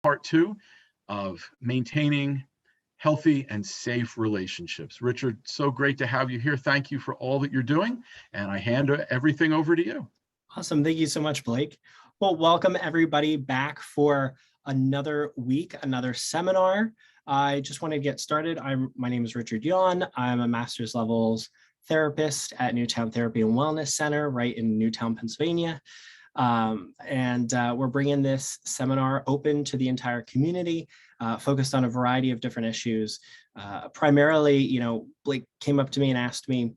part two of maintaining healthy and safe relationships. Richard, so great to have you here. Thank you for all that you're doing. And I hand everything over to you. Awesome. Thank you so much, Blake. Well, welcome everybody back for another week, another seminar. I just want to get started. My name is Richard Yon. I'm a master's levels therapist at Newtown Therapy and Wellness Center right in Newtown, Pennsylvania. We're bringing this seminar open to the entire community, focused on a variety of different issues. Primarily, Blake came up to me and asked me,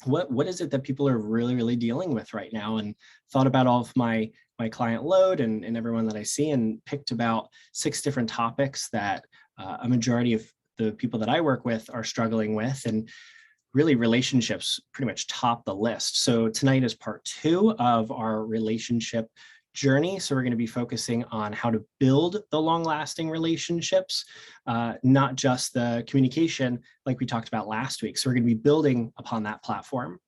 what is it that people are really dealing with right now? And thought about all of my client load and everyone that I see, and picked about 6 different topics that a majority of the people that I work with are struggling with. And really, relationships pretty much top the list. So tonight is part 2 of our relationship journey. So we're going to be focusing on how to build the long-lasting relationships, not just the communication like we talked about last week. So we're going to be building upon that platform.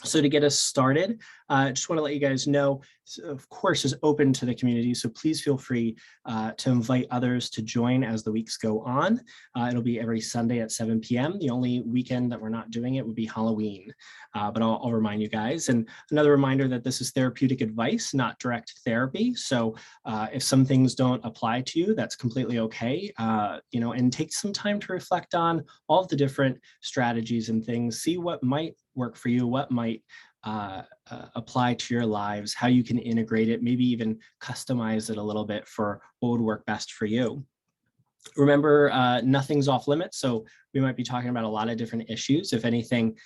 So to get us started, I just want to let you guys know, of course, is open to the community. So please feel free to invite others to join as the weeks go on. It'll be every Sunday at 7 p.m. The only weekend that we're not doing it would be Halloween, but I'll remind you guys. And another reminder that this is therapeutic advice, not direct therapy. So if some things don't apply to you, that's completely okay. And take some time to reflect on all of the different strategies and things, see what might work for you, what might apply to your lives, how you can integrate it, maybe even customize it a little bit for what would work best for you. Remember, nothing's off limits, so we might be talking about a lot of different issues. If anything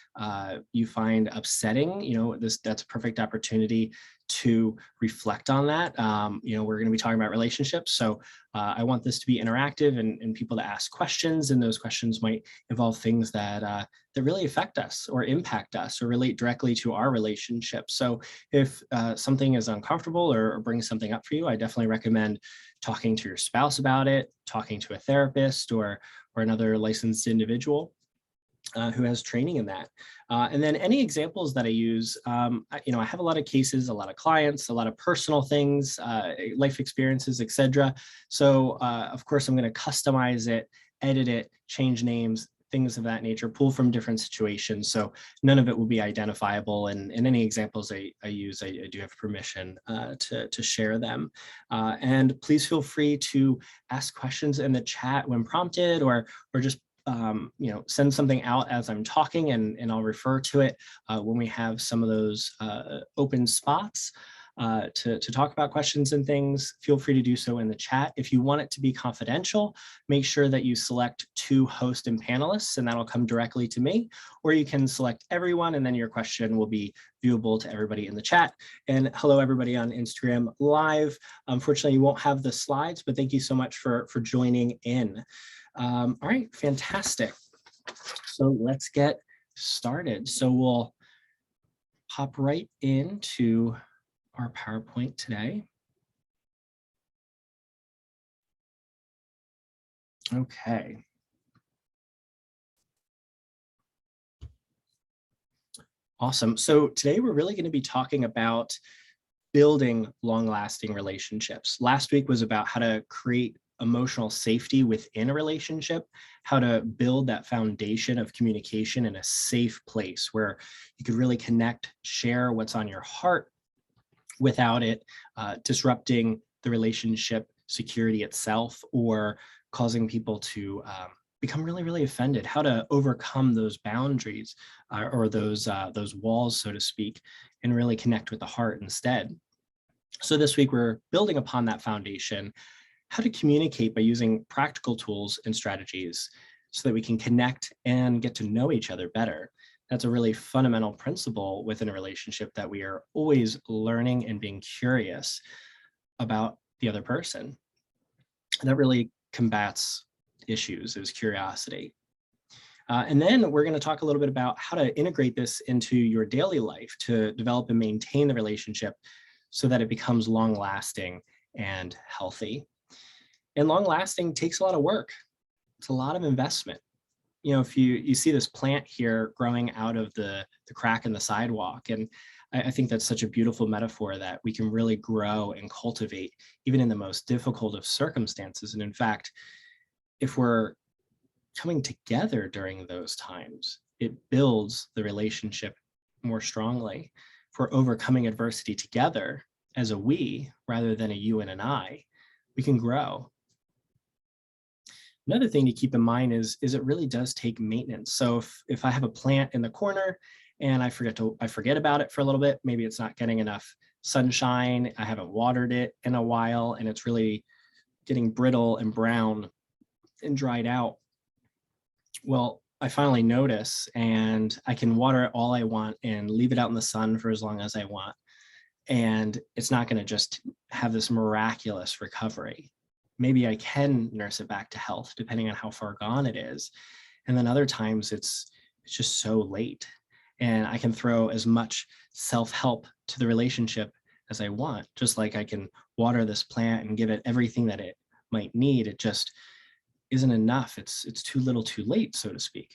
you find upsetting, that's a perfect opportunity to reflect on that. We're going to be talking about relationships, so I want this to be interactive and people to ask questions, and those questions might involve things that really affect us or impact us or relate directly to our relationship. So if something is uncomfortable or brings something up for you, I definitely recommend talking to your spouse about it, talking to a therapist or another licensed individual who has training in that. And then any examples that I use, I have a lot of cases, a lot of clients, a lot of personal things, life experiences, etc. So of course, I'm going to customize it, edit it, change names, things of that nature, pull from different situations. So none of it will be identifiable. And any examples I use, I do have permission to share them. And please feel free to ask questions in the chat when prompted, or just send something out as I'm talking, and I'll refer to it when we have some of those open spots to talk about questions and things. Feel free to do so in the chat. If you want it to be confidential, make sure that you select 2 hosts and panelists, and that'll come directly to me, or you can select everyone, and then your question will be viewable to everybody in the chat. And hello, everybody on Instagram Live. Unfortunately, you won't have the slides, but thank you so much for joining in. All right, fantastic. So let's get started. So we'll hop right into our PowerPoint today. Okay. Awesome. So today we're really going to be talking about building long-lasting relationships. Last week was about how to create emotional safety within a relationship, how to build that foundation of communication in a safe place where you could really connect, share what's on your heart without it disrupting the relationship security itself or causing people to become really offended, how to overcome those boundaries or those walls, so to speak, and really connect with the heart instead. So this week we're building upon that foundation, how to communicate by using practical tools and strategies so that we can connect and get to know each other better. That's a really fundamental principle within a relationship, that we are always learning and being curious about the other person. And that really combats issues, is curiosity. And then we're going to talk a little bit about how to integrate this into your daily life to develop and maintain the relationship so that it becomes long-lasting and healthy. And long-lasting takes a lot of work. It's a lot of investment. If you see this plant here growing out of the crack in the sidewalk, and I think that's such a beautiful metaphor that we can really grow and cultivate even in the most difficult of circumstances. And in fact, if we're coming together during those times, it builds the relationship more strongly. If we're overcoming adversity together as a we rather than a you and an I, we can grow. Another thing to keep in mind is it really does take maintenance. So if I have a plant in the corner and I forget about it for a little bit, maybe it's not getting enough sunshine, I haven't watered it in a while, and it's really getting brittle and brown and dried out. Well, I finally notice, and I can water it all I want and leave it out in the sun for as long as I want. And it's not going to just have this miraculous recovery. Maybe I can nurse it back to health, depending on how far gone it is. And then other times it's just so late. And I can throw as much self-help to the relationship as I want, just like I can water this plant and give it everything that it might need. It just isn't enough. It's too little too late, so to speak.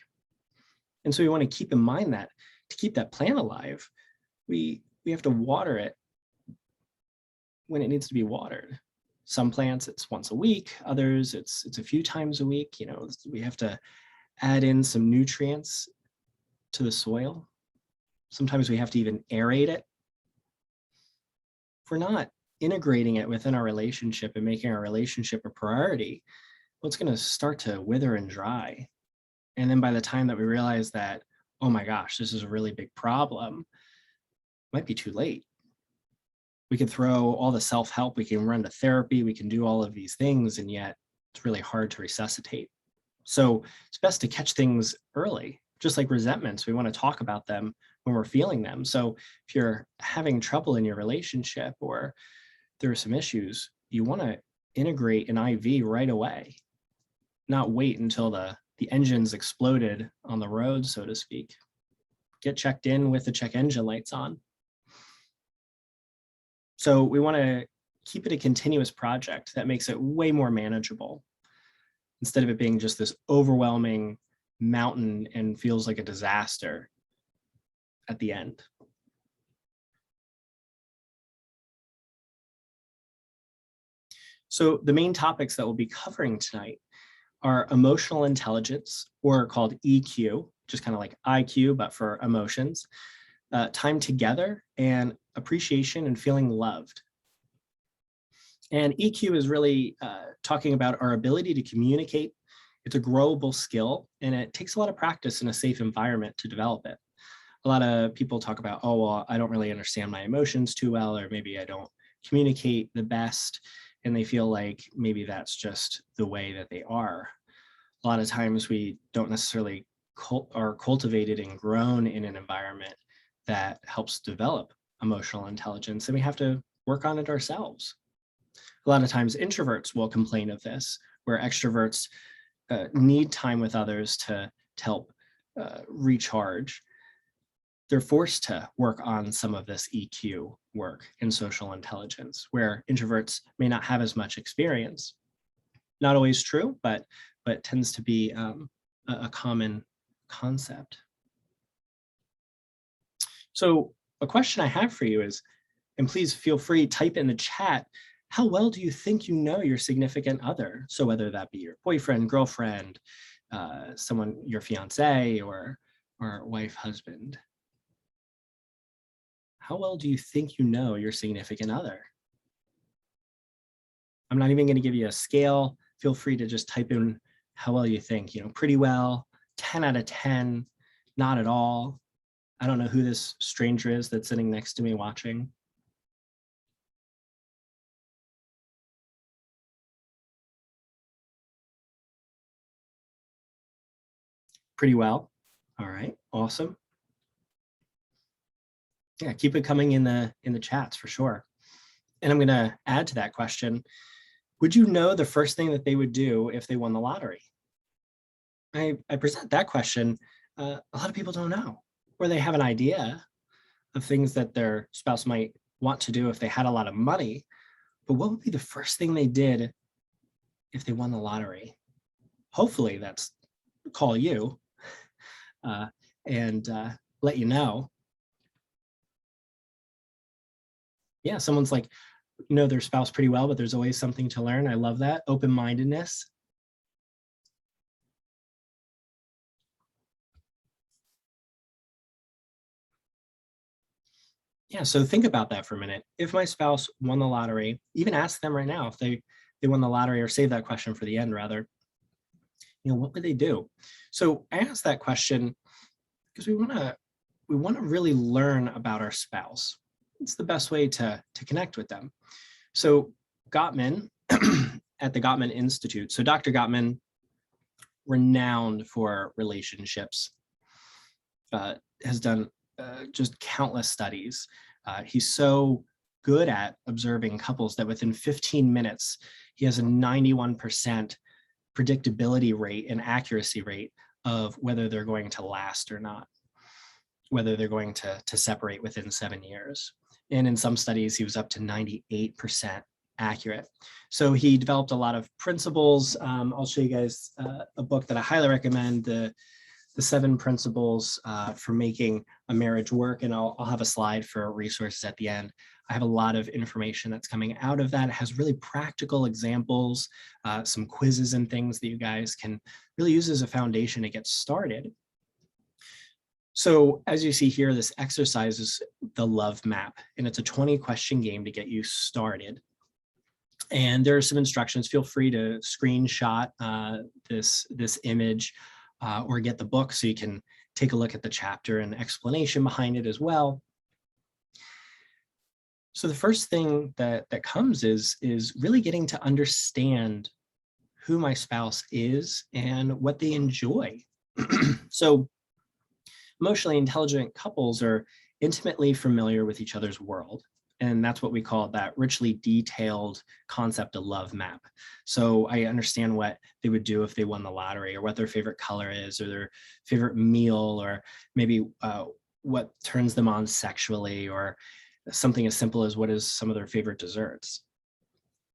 And so we want to keep in mind that to keep that plant alive, we have to water it when it needs to be watered. Some plants it's once a week, others it's a few times a week. You know, we have to add in some nutrients to the soil. Sometimes we have to even aerate it. If we're not integrating it within our relationship and making our relationship a priority, well, it's going to start to wither and dry. And then by the time that we realize that, oh my gosh, this is a really big problem, it might be too late. We can throw all the self-help, we can run to therapy, we can do all of these things, and yet it's really hard to resuscitate. So it's best to catch things early, just like resentments. We want to talk about them when we're feeling them. So if you're having trouble in your relationship or there are some issues, you want to integrate an IV right away, not wait until the engine's exploded on the road, so to speak. Get checked in with the check engine lights on. So we want to keep it a continuous project that makes it way more manageable instead of it being just this overwhelming mountain and feels like a disaster at the end. So the main topics that we'll be covering tonight are emotional intelligence, or called EQ, just kind of like IQ, but for emotions, time together, and appreciation and feeling loved. And EQ is really talking about our ability to communicate. It's a growable skill, and it takes a lot of practice in a safe environment to develop it. A lot of people talk about, oh, well, I don't really understand my emotions too well, or maybe I don't communicate the best, and they feel like maybe that's just the way that they are. A lot of times we don't necessarily are cultivated and grown in an environment that helps develop emotional intelligence, and we have to work on it ourselves. A lot of times introverts will complain of this, where extroverts need time with others to help recharge. They're forced to work on some of this EQ work in social intelligence, where introverts may not have as much experience. Not always true, but tends to be a common concept. So a question I have for you is, and please feel free, type in the chat, how well do you think you know your significant other? So whether that be your boyfriend, girlfriend, someone, your fiance, or wife, husband. How well do you think you know your significant other? I'm not even going to give you a scale. Feel free to just type in how well you think, pretty well, 10 out of 10, not at all. I don't know who this stranger is that's sitting next to me watching. Pretty well. All right, awesome. Yeah, keep it coming in the chats for sure. And I'm going to add to that question. Would you know the first thing that they would do if they won the lottery? I present that question. A lot of people don't know, or they have an idea of things that their spouse might want to do if they had a lot of money. But what would be the first thing they did if they won the lottery? Hopefully that's call you and let you know. Yeah, someone's like, know their spouse pretty well, but there's always something to learn. I love that. Open-mindedness. Yeah, so think about that for a minute. If my spouse won the lottery, even ask them right now if they won the lottery, or save that question for the end rather, what would they do? So I asked that question because we want to really learn about our spouse. It's the best way to connect with them. So Gottman at the Gottman Institute. So Dr. Gottman, renowned for relationships, has done just countless studies. He's so good at observing couples that within 15 minutes, he has a 91% predictability rate and accuracy rate of whether they're going to last or not, whether they're going to separate within 7 years. And in some studies, he was up to 98% accurate. So he developed a lot of principles. I'll show you guys a book that I highly recommend, the 7 principles for making a marriage work. And I'll have a slide for resources at the end. I have a lot of information that's coming out of that. It has really practical examples, some quizzes and things that you guys can really use as a foundation to get started. So as you see here, this exercise is the love map, and it's a 20-question game to get you started. And there are some instructions. Feel free to screenshot this image or get the book so you can take a look at the chapter and explanation behind it as well. So the first thing that comes is really getting to understand who my spouse is and what they enjoy. So emotionally intelligent couples are intimately familiar with each other's world. And that's what we call that richly detailed concept of love map. So I understand what they would do if they won the lottery, or what their favorite color is, or their favorite meal, or maybe what turns them on sexually, or something as simple as what is some of their favorite desserts.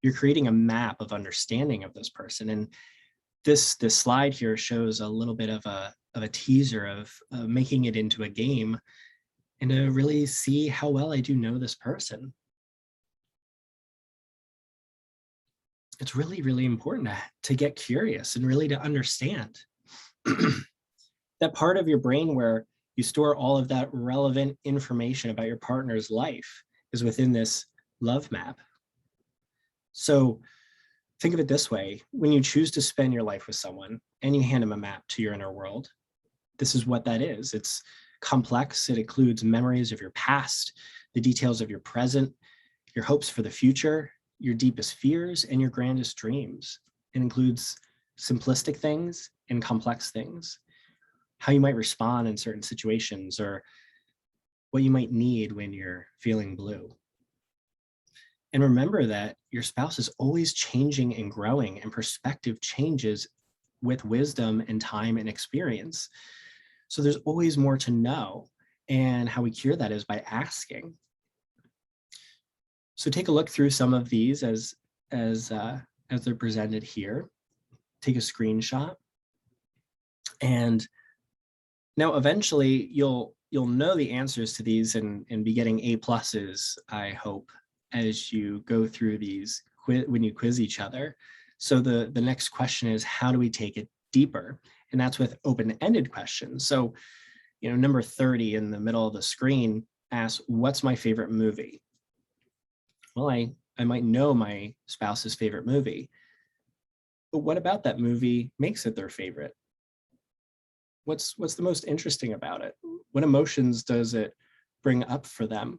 You're creating a map of understanding of this person. And this slide here shows a little bit of a teaser of making it into a game, and to really see how well I do know this person. It's really, really important to get curious and really to understand. That part of your brain where you store all of that relevant information about your partner's life is within this love map. So think of it this way: when you choose to spend your life with someone and you hand them a map to your inner world, this is what that is. It's complex. It includes memories of your past, the details of your present, your hopes for the future, your deepest fears, and your grandest dreams. It includes simplistic things and complex things, how you might respond in certain situations, or what you might need when you're feeling blue. And remember that your spouse is always changing and growing, and perspective changes with wisdom and time and experience. So there's always more to know, and how we cure that is by asking. So take a look through some of these as they're presented here. Take a screenshot, and now eventually you'll know the answers to these and be getting A+, I hope, as you go through these when you quiz each other. So the next question is, how do we take it deeper? And that's with open-ended questions. So, number 30 in the middle of the screen asks, what's my favorite movie? Well, I might know my spouse's favorite movie, but what about that movie makes it their favorite? What's the most interesting about it? What emotions does it bring up for them?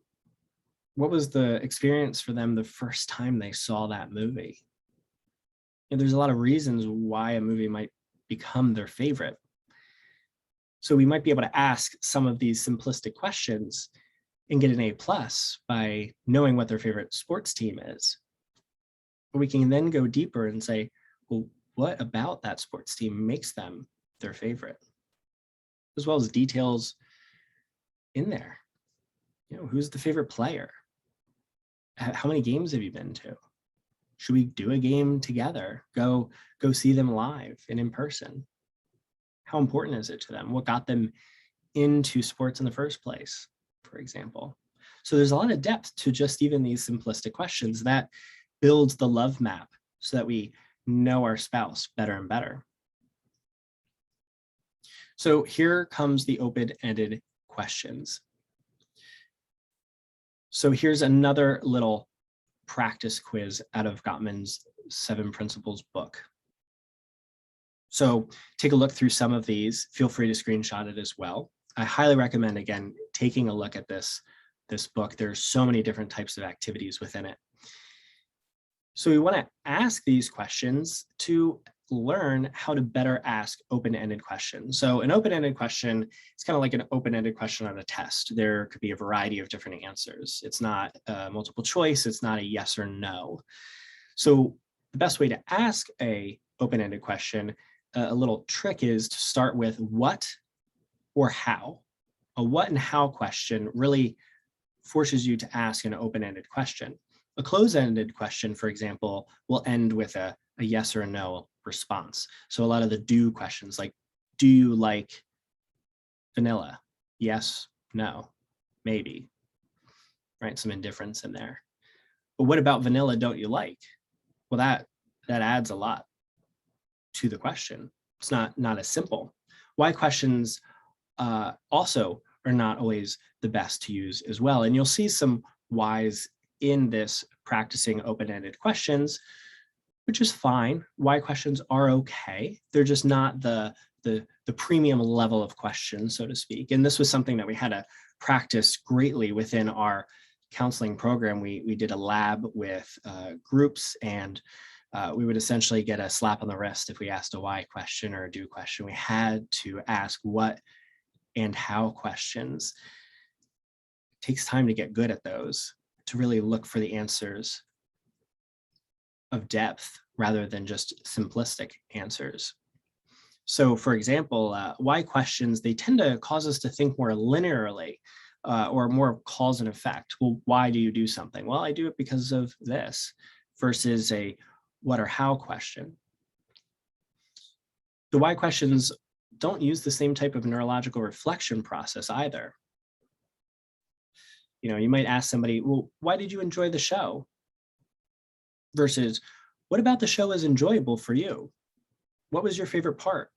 What was the experience for them the first time they saw that movie? And there's a lot of reasons why a movie might become their favorite. So we might be able to ask some of these simplistic questions and get an A+ by knowing what their favorite sports team is. But we can then go deeper and say, well, what about that sports team makes them their favorite? As well as details in there. Who's the favorite player? How many games have you been to? Should we do a game together? Go see them live and in person? How important is it to them? What got them into sports in the first place, for example? So there's a lot of depth to just even these simplistic questions that builds the love map so that we know our spouse better and better. So here comes the open-ended questions. So here's another little practice quiz out of Gottman's 7 Principles book. So take a look through some of these. Feel free to screenshot it as well. I highly recommend, again, taking a look at this book. There's so many different types of activities within it. So we want to ask these questions to learn how to better ask open-ended questions. So an open-ended question is kind of like an open-ended question on a test. There could be a variety of different answers. It's not multiple choice. It's not a yes or no. So the best way to ask a open-ended question, a little trick, is to start with what or how. A what and how question really forces you to ask an open-ended question. A closed-ended question, for example, will end with a yes or a no response. So a lot of the do questions, like, do you like vanilla? Yes, no, maybe, right? Some indifference in there. But what about vanilla don't you like? Well, that adds a lot to the question. It's not as simple. Why questions also are not always the best to use as well. And you'll see some whys in this practicing open-ended questions, which is fine. Why questions are okay. They're just not the premium level of questions, so to speak. And this was something that we had to practice greatly within our counseling program. We did a lab with groups, and we would essentially get a slap on the wrist if we asked a why question or a do question. We had to ask what and how questions. It takes time to get good at those, to really look for the answers of depth rather than just simplistic answers. So for example, why questions, they tend to cause us to think more linearly or more cause and effect. Well, why do you do something? Well, I do it because of this, versus a what or how question. The why questions don't use the same type of neurological reflection process either. You know, you might ask somebody, well, why did you enjoy the show? Versus, what about the show is enjoyable for you? What was your favorite part?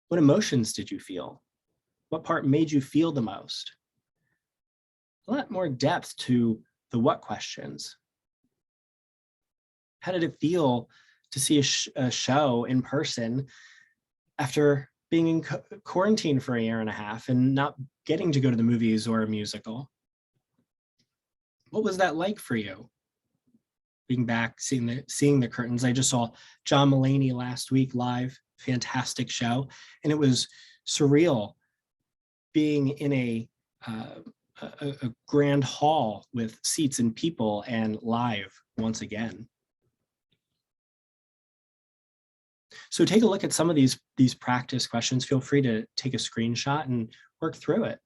What emotions did you feel? What part made you feel the most? A lot more depth to the what questions. How did it feel to see a show in person after being in quarantine for a year and a half and not getting to go to the movies or a musical? What was that like for you? Being back, seeing the curtains. I just saw John Mulaney last week live, fantastic show. And it was surreal being in a grand hall with seats and people and live once again. So take a look at some of these practice questions. Feel free to take a screenshot and work through it.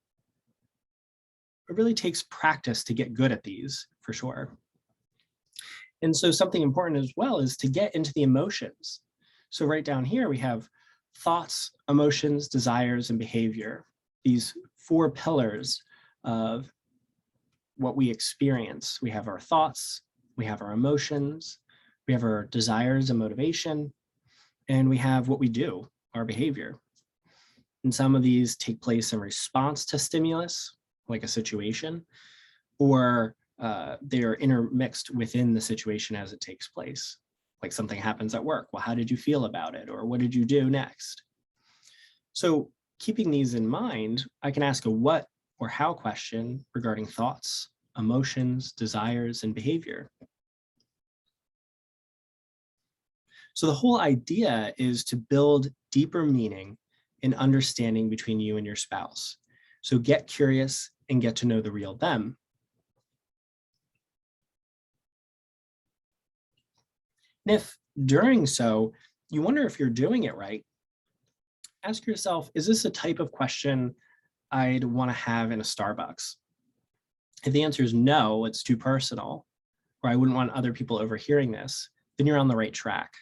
It really takes practice to get good at these, for sure. And so something important as well is to get into the emotions. So right down here, we have thoughts, emotions, desires, and behavior. These 4 pillars of what we experience. We have our thoughts, we have our emotions, we have our desires and motivation, and we have what we do, our behavior. And some of these take place in response to stimulus, like a situation, or they're intermixed within the situation as it takes place. Like something happens at work. Well, how did you feel about it? Or what did you do next? So keeping these in mind, I can ask a what or how question regarding thoughts, emotions, desires, and behavior. So the whole idea is to build deeper meaning and understanding between you and your spouse. So get curious and get to know the real them. And if during so, you wonder if you're doing it right, ask yourself, is this a type of question I'd want to have in a Starbucks? If the answer is no, it's too personal, or I wouldn't want other people overhearing this, then you're on the right track.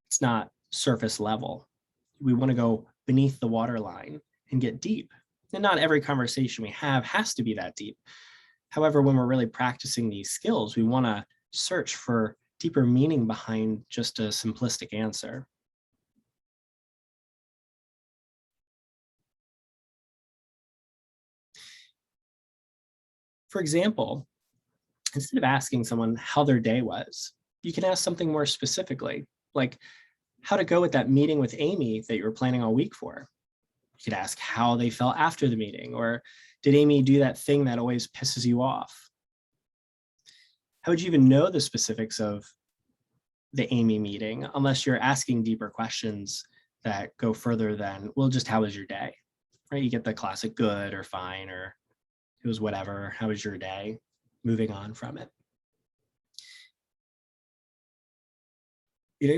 It's not surface level. We want to go beneath the waterline and get deep. And not every conversation we have has to be that deep. However, when we're really practicing these skills, we want to search for deeper meaning behind just a simplistic answer. For example, instead of asking someone how their day was, you can ask something more specifically, like how to go with that meeting with Amy that you were planning all week for. You could ask how they felt after the meeting, or did Amy do that thing that always pisses you off? How would you even know the specifics of the Amy meeting unless you're asking deeper questions that go further than, well, just how was your day? Right? You get the classic good or fine, or it was whatever. How was your day? Moving on from it.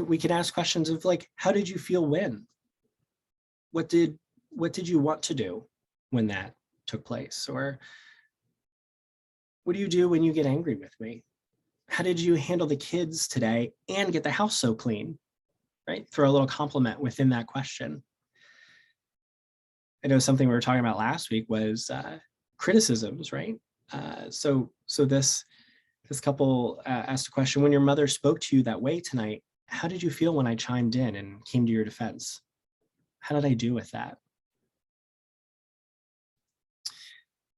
We can ask questions of like, how did you feel when? What did you want to do when that took place? Or what do you do when you get angry with me? How did you handle the kids today and get the house so clean? Right? Throw a little compliment within that question. I know something we were talking about last week was criticisms, right? So this couple asked a question: when your mother spoke to you that way tonight, how did you feel when I chimed in and came to your defense? How did I do with that?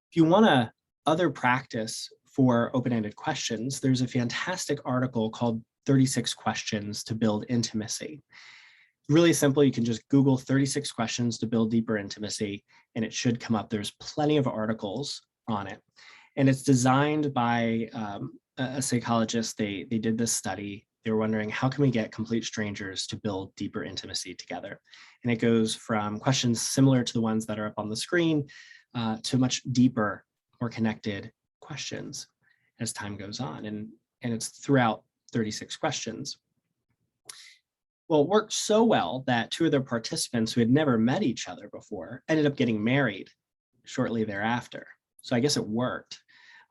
If you want to other practice for open-ended questions, there's a fantastic article called 36 Questions to Build Intimacy. Really simple. You can just Google 36 questions to build deeper intimacy, and it should come up. There's plenty of articles on it. And it's designed by a psychologist. They did this study. They were wondering, how can we get complete strangers to build deeper intimacy together? And it goes from questions similar to the ones that are up on the screen to much deeper, more connected questions as time goes on. And it's throughout 36 questions. Well, it worked so well that two of the participants who had never met each other before ended up getting married shortly thereafter. So I guess it worked.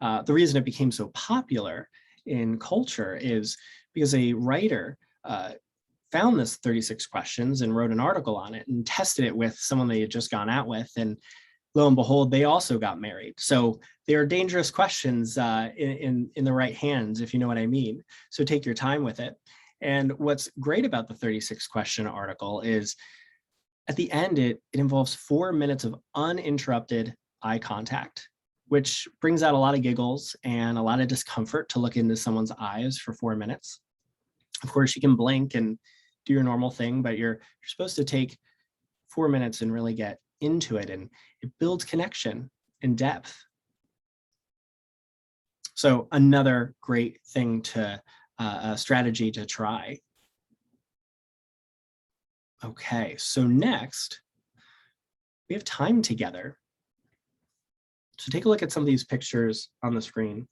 The reason it became so popular in culture is because a writer found this 36 questions and wrote an article on it and tested it with someone they had just gone out with. And lo and behold, they also got married. So they are dangerous questions in the right hands, if you know what I mean. So take your time with it. And what's great about the 36 question article is at the end, it involves 4 minutes of uninterrupted eye contact, which brings out a lot of giggles and a lot of discomfort to look into someone's eyes for 4 minutes. Of course, you can blink and do your normal thing, but you're supposed to take 4 minutes and really get into it, and it builds connection and depth. So another great thing to a strategy to try. Okay, so next we have time together. So take a look at some of these pictures on the screen.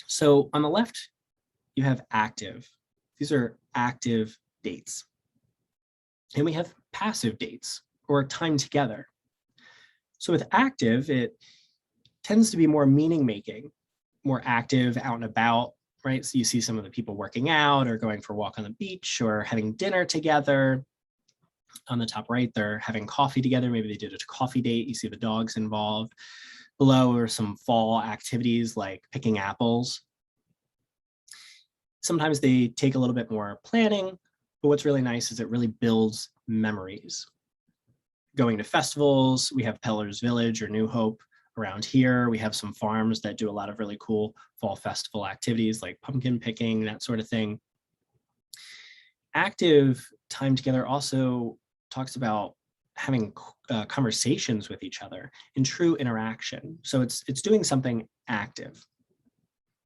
So on the left, you have active. These are active dates. And we have passive dates, or time together. So with active, it tends to be more meaning making, more active, out and about, right? So you see some of the people working out or going for a walk on the beach or having dinner together. On the top right, they're having coffee together. Maybe they did a coffee date. You see the dogs involved. Below are some fall activities like picking apples. Sometimes they take a little bit more planning, but what's really nice is it really builds memories. Going to festivals, we have Peller's Village or New Hope around here. We have some farms that do a lot of really cool fall festival activities like pumpkin picking, that sort of thing. Active time together also talks about having conversations with each other in true interaction. So it's doing something active.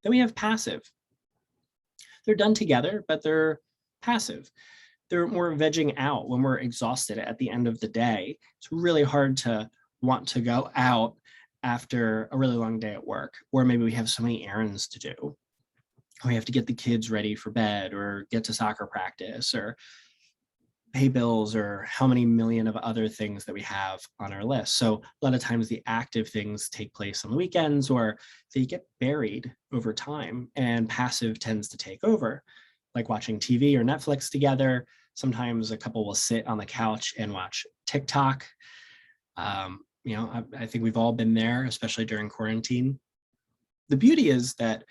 Then we have passive. They're done together, but they're passive. They're more vegging out when we're exhausted at the end of the day. It's really hard to want to go out after a really long day at work, or maybe we have so many errands to do. We have to get the kids ready for bed or get to soccer practice or pay bills or how many million of other things that we have on our list. So a lot of times the active things take place on the weekends or they get buried over time and passive tends to take over. like watching TV or Netflix together. Sometimes a couple will sit on the couch and watch TikTok. I think we've all been there, especially during quarantine. The beauty is that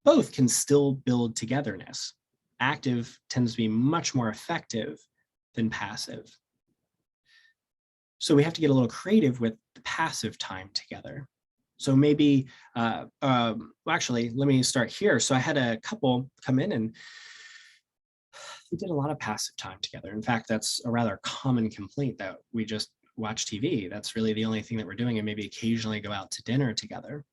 both can still build togetherness. Active tends to be much more effective than passive. So we have to get a little creative with the passive time together. So maybe, actually, let me start here. So I had a couple come in and we did a lot of passive time together. In fact, that's a rather common complaint, that we just watch TV. That's really the only thing that we're doing, and maybe occasionally go out to dinner together.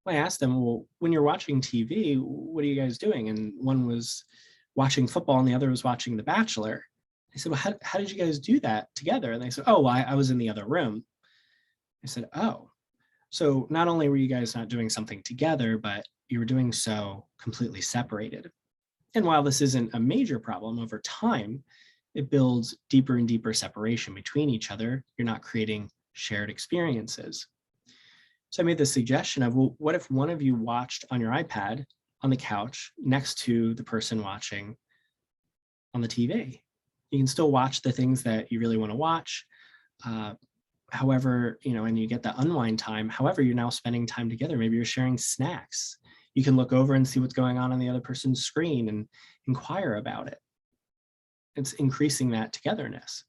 I asked them, well, when you're watching TV, what are you guys doing? And one was watching football and the other was watching The Bachelor. I said, well, how did you guys do that together? And they said, oh, well, I was in the other room. I said, oh, so not only were you guys not doing something together, but you were doing so completely separated. And while this isn't a major problem, over time, it builds deeper and deeper separation between each other. You're not creating shared experiences. So I made the suggestion of, well, what if one of you watched on your iPad on the couch next to the person watching on the TV? You can still watch the things that you really want to watch. However, and you get that unwind time. However, you're now spending time together. Maybe you're sharing snacks. You can look over and see what's going on the other person's screen and inquire about it. It's increasing that togetherness.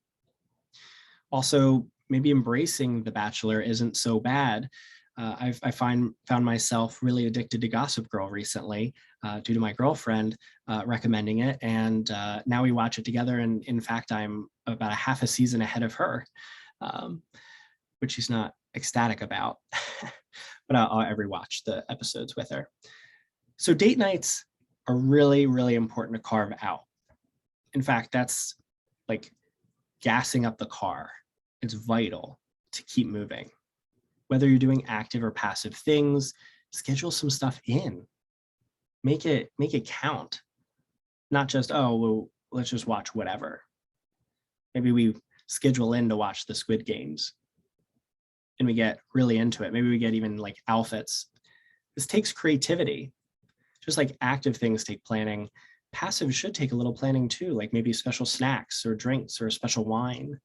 Also, maybe embracing The Bachelor isn't so bad. I found myself really addicted to Gossip Girl recently due to my girlfriend recommending it. And now we watch it together. And in fact, I'm about a half a season ahead of her, which she's not ecstatic about. But I'll every watch the episodes with her. So date nights are really, really important to carve out. In fact, that's like gassing up the car. It's vital to keep moving. Whether you're doing active or passive things, schedule some stuff in. Make it count. Not just, oh, well, let's just watch whatever. Maybe we schedule in to watch the Squid Games and we get really into it. Maybe we get even like outfits. This takes creativity. Just like active things take planning, passive should take a little planning too, like maybe special snacks or drinks or a special wine.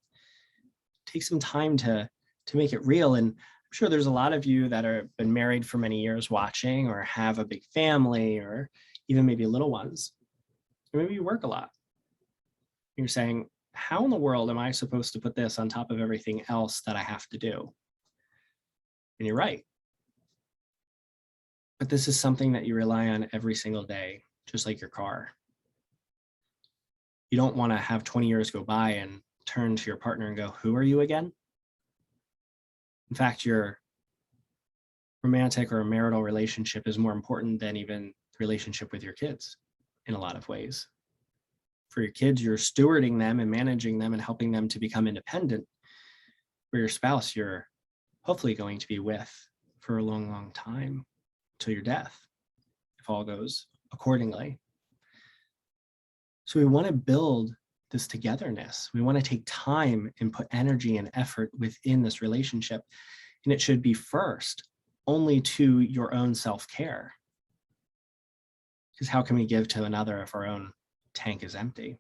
Take some time to make it real. And I'm sure there's a lot of you that are been married for many years watching, or have a big family, or even maybe little ones. Or maybe you work a lot. You're saying, how in the world am I supposed to put this on top of everything else that I have to do? And you're right. But this is something that you rely on every single day, just like your car. You don't want to have 20 years go by and turn to your partner and go, who are you again? In fact, your romantic or marital relationship is more important than even the relationship with your kids in a lot of ways. For your kids, you're stewarding them and managing them and helping them to become independent. For your spouse, you're hopefully going to be with for a long, long time, till your death, if all goes accordingly. So we want to build this togetherness. We want to take time and put energy and effort within this relationship. And it should be first only to your own self-care. Because how can we give to another if our own tank is empty?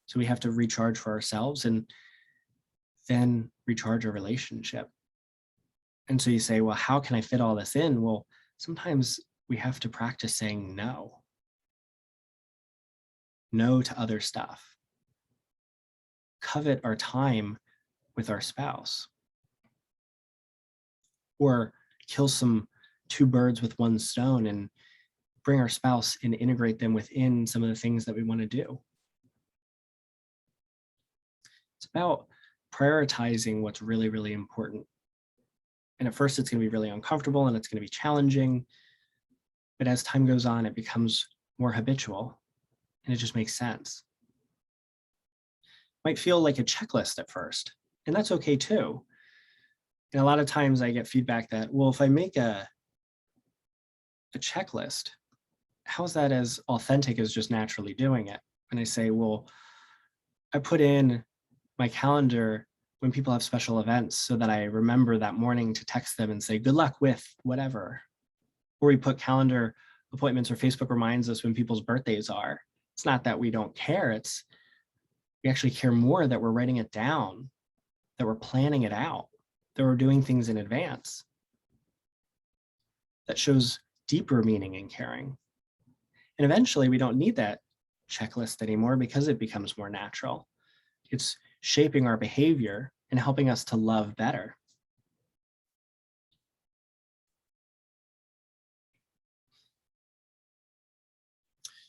So we have to recharge for ourselves and then recharge our relationship. And so you say, well, how can I fit all this in? Well, sometimes we have to practice saying no. No to other stuff. Covet our time with our spouse. Or kill two birds with one stone and bring our spouse and integrate them within some of the things that we want to do. It's about prioritizing what's really, really important. And at first it's going to be really uncomfortable and it's going to be challenging. But as time goes on, it becomes more habitual and it just makes sense. Might feel like a checklist at first, and that's okay too. And a lot of times I get feedback that, well, if I make a checklist, how is that as authentic as just naturally doing it? And I say, well, I put in my calendar when people have special events so that I remember that morning to text them and say, good luck with whatever. Or we put calendar appointments or Facebook reminds us when people's birthdays are. It's not that we don't care. It's we actually care more that we're writing it down, that we're planning it out, that we're doing things in advance. That shows deeper meaning in caring. And eventually we don't need that checklist anymore because it becomes more natural. It's shaping our behavior and helping us to love better.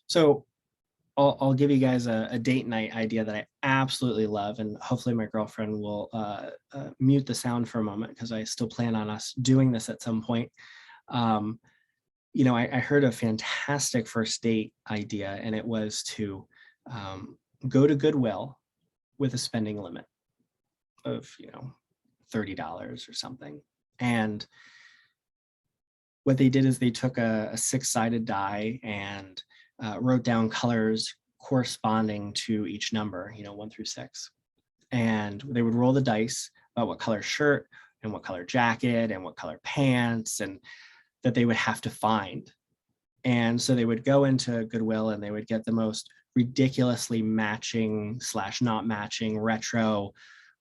So I'll give you guys a date night idea that I absolutely love, and hopefully my girlfriend will mute the sound for a moment because I still plan on us doing this at some point. I heard a fantastic first date idea, and it was to go to Goodwill with a spending limit of $30 or something. And what they did is they took a 6-sided die and wrote down colors corresponding to each number, 1 through 6. And they would roll the dice about what color shirt and what color jacket and what color pants and that they would have to find. And so they would go into Goodwill and they would get the most ridiculously matching / not matching retro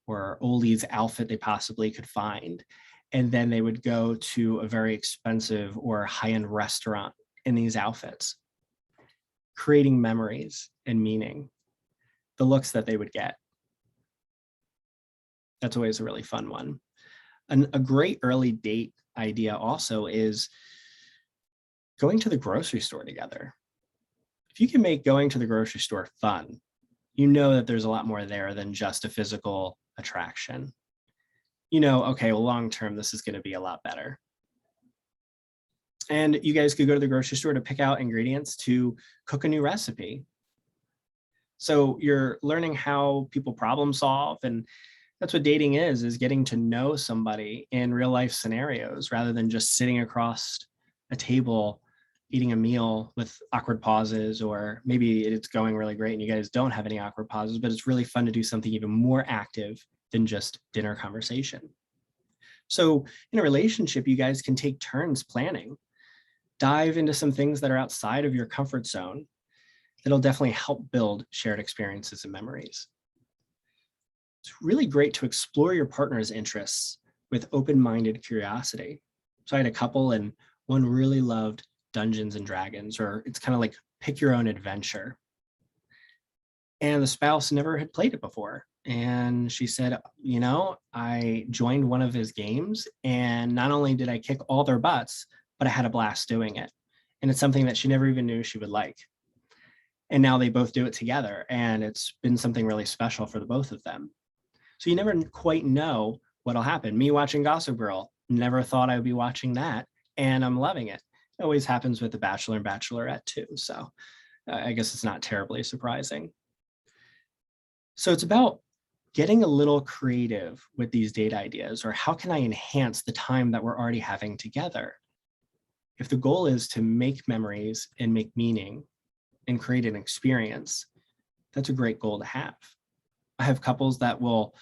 or oldies outfit they possibly could find. And then they would go to a very expensive or high-end restaurant in these outfits, creating memories and meaning, the looks that they would get. That's always a really fun one. And a great early date idea also is going to the grocery store together. If you can make going to the grocery store fun, you know that there's a lot more there than just a physical attraction. Okay, well, long-term, this is going to be a lot better. And you guys could go to the grocery store to pick out ingredients to cook a new recipe. So you're learning how people problem solve, and that's what dating is getting to know somebody in real life scenarios rather than just sitting across a table eating a meal with awkward pauses, or maybe it's going really great and you guys don't have any awkward pauses, but it's really fun to do something even more active than just dinner conversation. So in a relationship, you guys can take turns planning, dive into some things that are outside of your comfort zone that'll definitely help build shared experiences and memories. It's really great to explore your partner's interests with open-minded curiosity. So I had a couple and one really loved Dungeons and Dragons, or it's kind of like pick your own adventure. And the spouse never had played it before. And she said, I joined one of his games and not only did I kick all their butts, but I had a blast doing it. And it's something that she never even knew she would like. And now they both do it together. And it's been something really special for the both of them. So you never quite know what'll happen. Me watching Gossip Girl, never thought I would be watching that. And I'm loving it. It always happens with The Bachelor and Bachelorette too. So I guess it's not terribly surprising. So it's about getting a little creative with these date ideas, or how can I enhance the time that we're already having together? If the goal is to make memories and make meaning and create an experience, that's a great goal to have. I have couples that will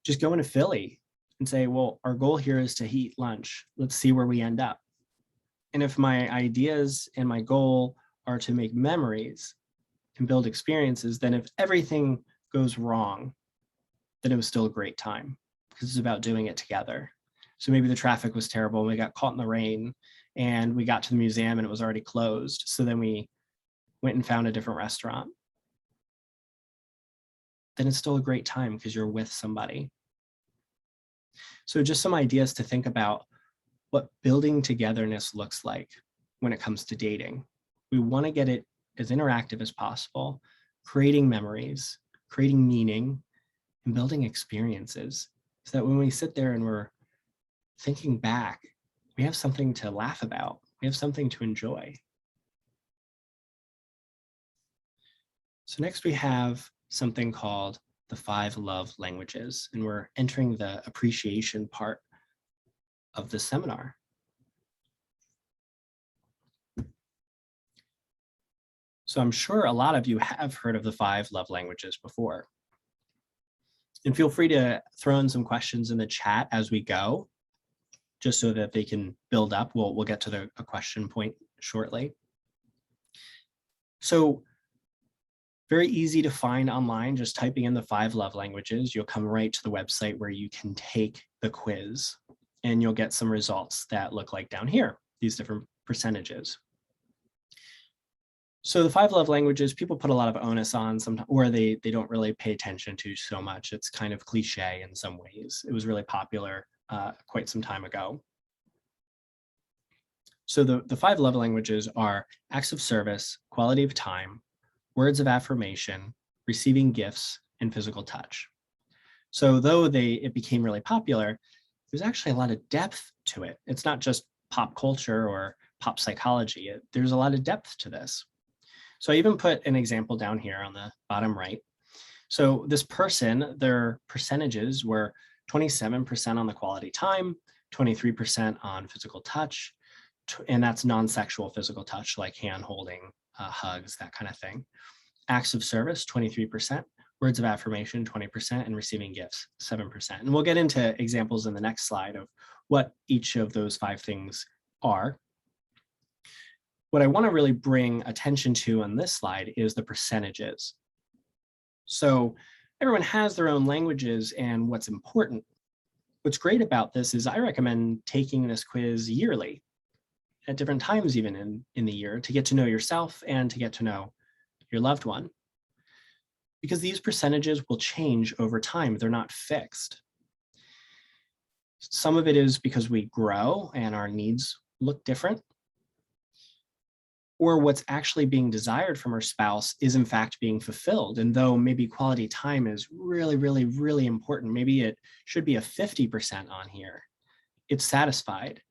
just go into Philly and say, well, our goal here is to eat lunch. Let's see where we end up. And if my ideas and my goal are to make memories and build experiences, then if everything goes wrong, then it was still a great time because it's about doing it together. So maybe the traffic was terrible and we got caught in the rain and we got to the museum and it was already closed. So then we went and found a different restaurant. Then it's still a great time because you're with somebody. So just some ideas to think about what building togetherness looks like when it comes to dating. We want to get it as interactive as possible, creating memories, creating meaning, and building experiences so that when we sit there and we're thinking back, we have something to laugh about. We have something to enjoy. So next we have something called the 5 love languages, and we're entering the appreciation part of the seminar. So I'm sure a lot of you have heard of the 5 love languages before. And feel free to throw in some questions in the chat as we go, just so that they can build up. We'll get to a question point shortly. So very easy to find online, just typing in the 5 love languages, you'll come right to the website where you can take the quiz and you'll get some results that look like down here, these different percentages. So the 5 love languages, people put a lot of onus on sometimes, or they don't really pay attention to so much. It's kind of cliche in some ways. It was really popular quite some time ago. So the 5 love languages are acts of service, quality of time, words of affirmation, receiving gifts, and physical touch. So though it became really popular, there's actually a lot of depth to it. It's not just pop culture or pop psychology. There's a lot of depth to this. So I even put an example down here on the bottom right. So this person, their percentages were 27% on the quality time, 23% on physical touch, and that's non-sexual physical touch like hand holding, hugs, that kind of thing. Acts of service, 23%, words of affirmation, 20%, and receiving gifts, 7%. And we'll get into examples in the next slide of what each of those 5 things are. What I want to really bring attention to on this slide is the percentages. So everyone has their own languages and what's important. What's great about this is I recommend taking this quiz yearly, at different times even in the year, to get to know yourself and to get to know your loved one. Because these percentages will change over time. They're not fixed. Some of it is because we grow and our needs look different, or what's actually being desired from our spouse is in fact being fulfilled. And though maybe quality time is really, really, really important, maybe it should be a 50% on here, it's satisfied.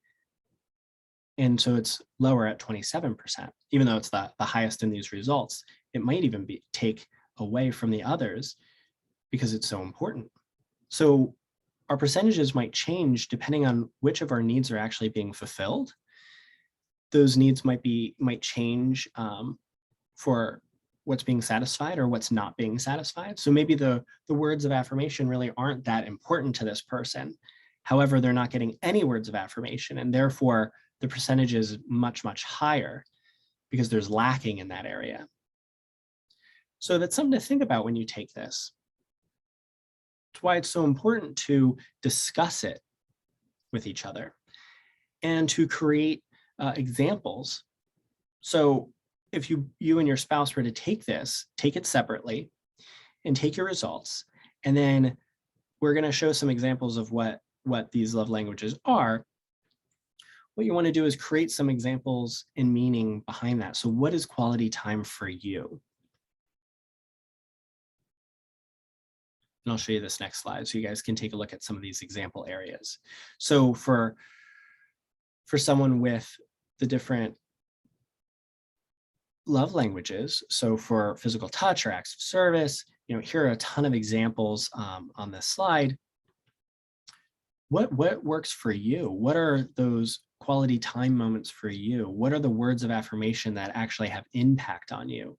And so it's lower at 27%, even though it's the highest in these results. It might even take away from the others because it's so important. So our percentages might change depending on which of our needs are actually being fulfilled. Those needs might change for what's being satisfied or what's not being satisfied. So maybe the words of affirmation really aren't that important to this person. However, they're not getting any words of affirmation, and therefore the percentage is much, much higher because there's lacking in that area. So that's something to think about when you take this. That's why it's so important to discuss it with each other and to create examples. So if you and your spouse were to take this, take it separately and take your results. And then we're going to show some examples of what these love languages are. What you want to do is create some examples and meaning behind that. So what is quality time for you? And I'll show you this next slide so you guys can take a look at some of these example areas. So for someone with the different love languages, so for physical touch or acts of service, here are a ton of examples on this slide. What works for you? What are those quality time moments for you? What are the words of affirmation that actually have impact on you?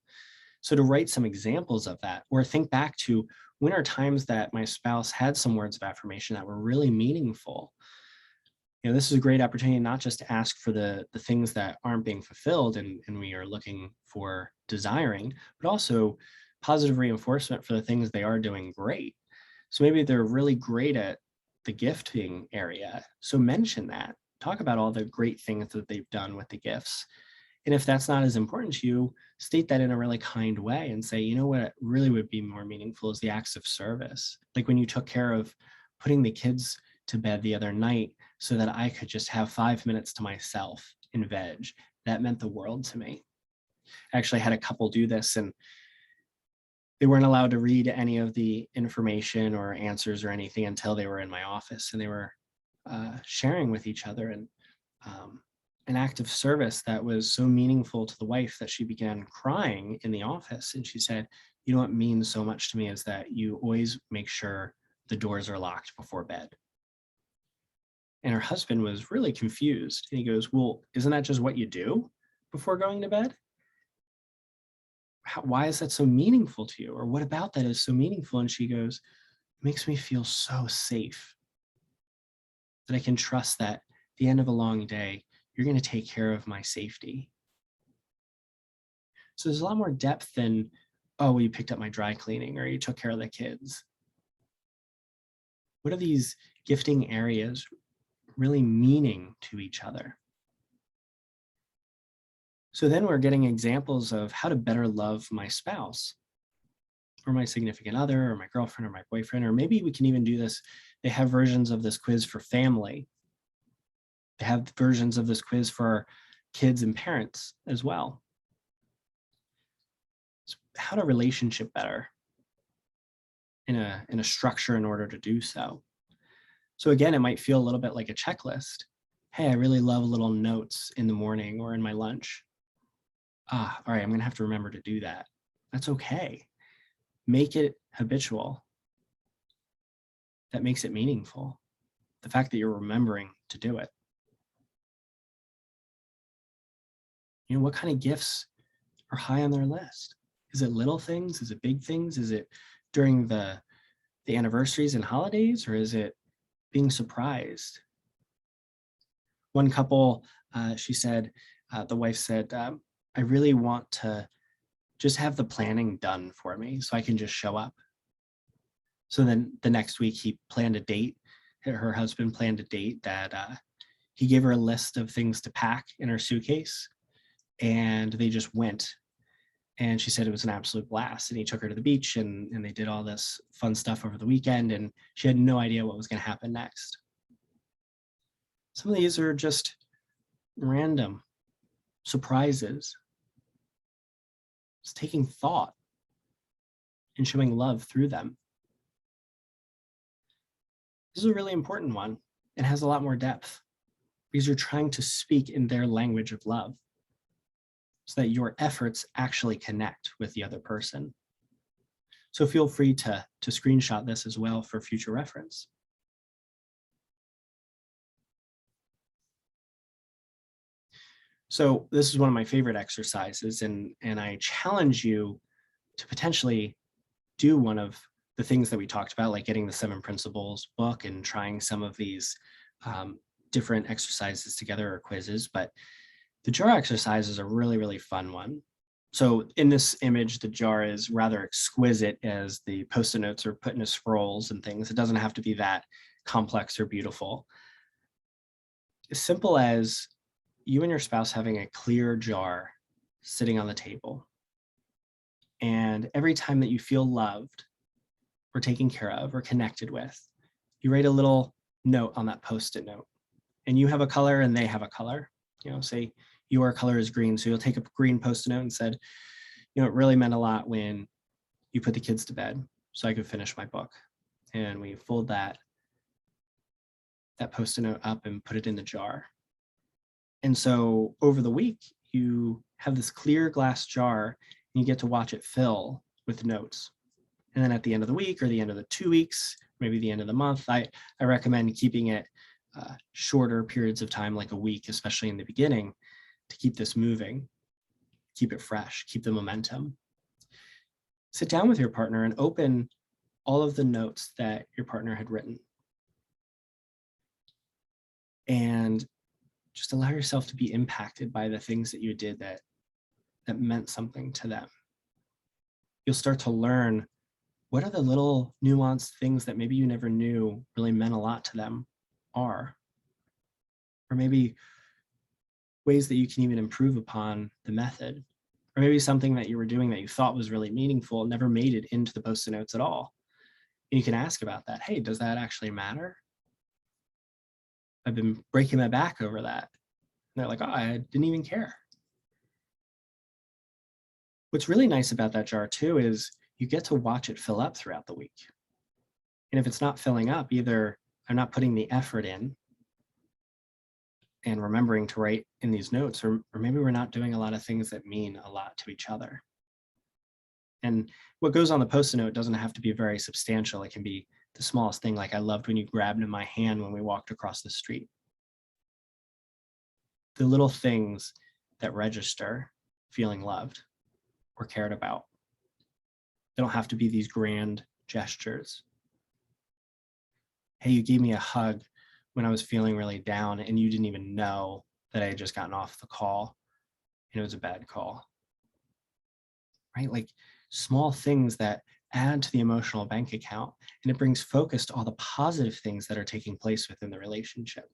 So to write some examples of that, or think back to when are times that my spouse had some words of affirmation that were really meaningful. This is a great opportunity not just to ask for the things that aren't being fulfilled and we are looking for desiring, but also positive reinforcement for the things they are doing great. So maybe they're really great at the gifting area. So mention that. Talk about all the great things that they've done with the gifts. And if that's not as important to you, state that in a really kind way and say, what really would be more meaningful is the acts of service. Like when you took care of putting the kids to bed the other night so that I could just have 5 minutes to myself and veg. That meant the world to me. I actually had a couple do this and they weren't allowed to read any of the information or answers or anything until they were in my office, and they were sharing with each other and an act of service that was so meaningful to the wife that she began crying in the office. And she said, what means so much to me is that you always make sure the doors are locked before bed. And her husband was really confused. And he goes, well, isn't that just what you do before going to bed? Why is that so meaningful to you? Or what about that is so meaningful? And she goes, it makes me feel so safe that I can trust that at the end of a long day, you're going to take care of my safety. So there's a lot more depth than, oh, well, you picked up my dry cleaning or you took care of the kids. What are these gifting areas really meaning to each other? So then we're getting examples of how to better love my spouse or my significant other or my girlfriend or my boyfriend, or maybe we can even do this. They have versions of this quiz for family. They have versions of this quiz for kids and parents as well. So how to relationship better in a structure in order to do so. So again, it might feel a little bit like a checklist. Hey, I really love little notes in the morning or in my lunch. All right, I'm gonna have to remember to do that. That's okay. Make it habitual. That makes it meaningful. The fact that you're remembering to do it. You know, what kind of gifts are high on their list? Is it little things? Is it big things? Is it during the anniversaries and holidays, or is it being surprised? One couple, she said, the wife said, I really want to just have the planning done for me so I can just show up. So then the next week he planned a date. Her husband planned a date that he gave her a list of things to pack in her suitcase, and they just went. And she said it was an absolute blast. And he took her to the beach and they did all this fun stuff over the weekend, and she had no idea what was going to happen next. Some of these are just random surprises. It's taking thought and showing love through them. This is a really important one and has a lot more depth because you're trying to speak in their language of love so that your efforts actually connect with the other person. So feel free to screenshot this as well for future reference. So this is one of my favorite exercises, and I challenge you to potentially do one of the things that we talked about, like getting the 7 Principles book and trying some of these different exercises together or quizzes. But the jar exercise is a really, really fun one. So in this image, the jar is rather exquisite as the Post-it notes are put into scrolls and things. It doesn't have to be that complex or beautiful. As simple as you and your spouse having a clear jar sitting on the table. And every time that you feel loved or taken care of or connected with, you write a little note on that Post-it note. And you have a color and they have a color. You know, say your color is green. So you'll take a green Post-it note and said, you know, it really meant a lot when you put the kids to bed so I could finish my book. And we fold that Post-it note up and put it in the jar. And so over the week, you have this clear glass jar and you get to watch it fill with notes. And then at the end of the week or the end of the 2 weeks, maybe the end of the month, I recommend keeping it shorter periods of time, like a week, especially in the beginning, to keep this moving, keep it fresh, keep the momentum. Sit down with your partner and open all of the notes that your partner had written. And just allow yourself to be impacted by the things that you did that meant something to them. You'll start to learn what are the little nuanced things that maybe you never knew really meant a lot to them are. Or maybe ways that you can even improve upon the method. Or maybe something that you were doing that you thought was really meaningful never made it into the Post-it notes at all. And you can ask about that. Hey, does that actually matter? I've been breaking my back over that. And they're like, oh, I didn't even care. What's really nice about that jar too is you get to watch it fill up throughout the week. And if it's not filling up, either I'm not putting the effort in and remembering to write in these notes, or maybe we're not doing a lot of things that mean a lot to each other. And what goes on the Post-it note doesn't have to be very substantial. It can be the smallest thing, like I loved when you grabbed my hand when we walked across the street. The little things that register feeling loved or cared about. They don't have to be these grand gestures. Hey, you gave me a hug when I was feeling really down and you didn't even know that I had just gotten off the call and it was a bad call. right? Like small things that add to the emotional bank account, and it brings focus to all the positive things that are taking place within the relationship.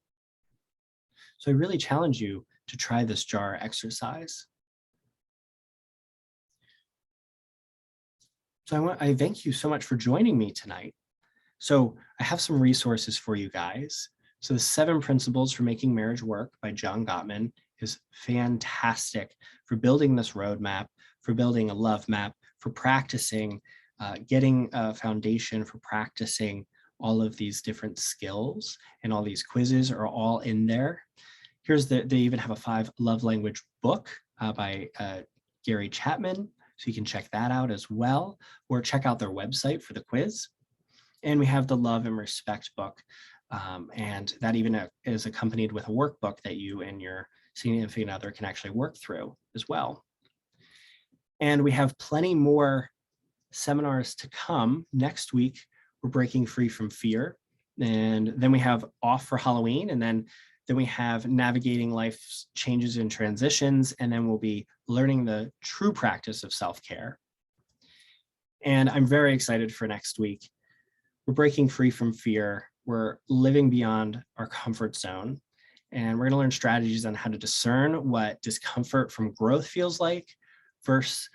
So I really challenge you to try this jar exercise. So I thank you so much for joining me tonight. So I have some resources for you guys. So the 7 Principles for Making Marriage Work by John Gottman is fantastic for building this roadmap, for building a love map, for practicing, getting a foundation for practicing all of these different skills, and all these quizzes are all in there. They even have a 5 love language book by Gary Chapman. So you can check that out as well, or check out their website for the quiz. And we have the Love and Respect book. And that even is accompanied with a workbook that you and your significant other can actually work through as well. And we have plenty more seminars to come. Next week, we're breaking free from fear. And then we have off for Halloween. And then we have navigating life's changes and transitions. And then we'll be learning the true practice of self-care. And I'm very excited for next week. We're breaking free from fear. We're living beyond our comfort zone. And we're going to learn strategies on how to discern what discomfort from growth feels like versus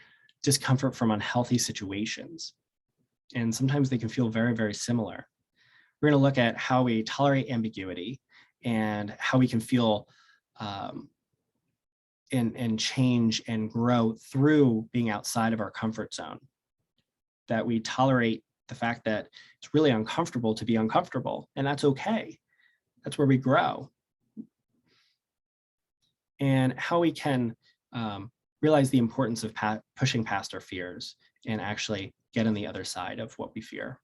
discomfort from unhealthy situations. And sometimes they can feel very, very similar. We're going to look at how we tolerate ambiguity and how we can feel and change and grow through being outside of our comfort zone. That we tolerate the fact that it's really uncomfortable to be uncomfortable, and that's okay. That's where we grow. And how we can realize the importance of pushing past our fears and actually get on the other side of what we fear.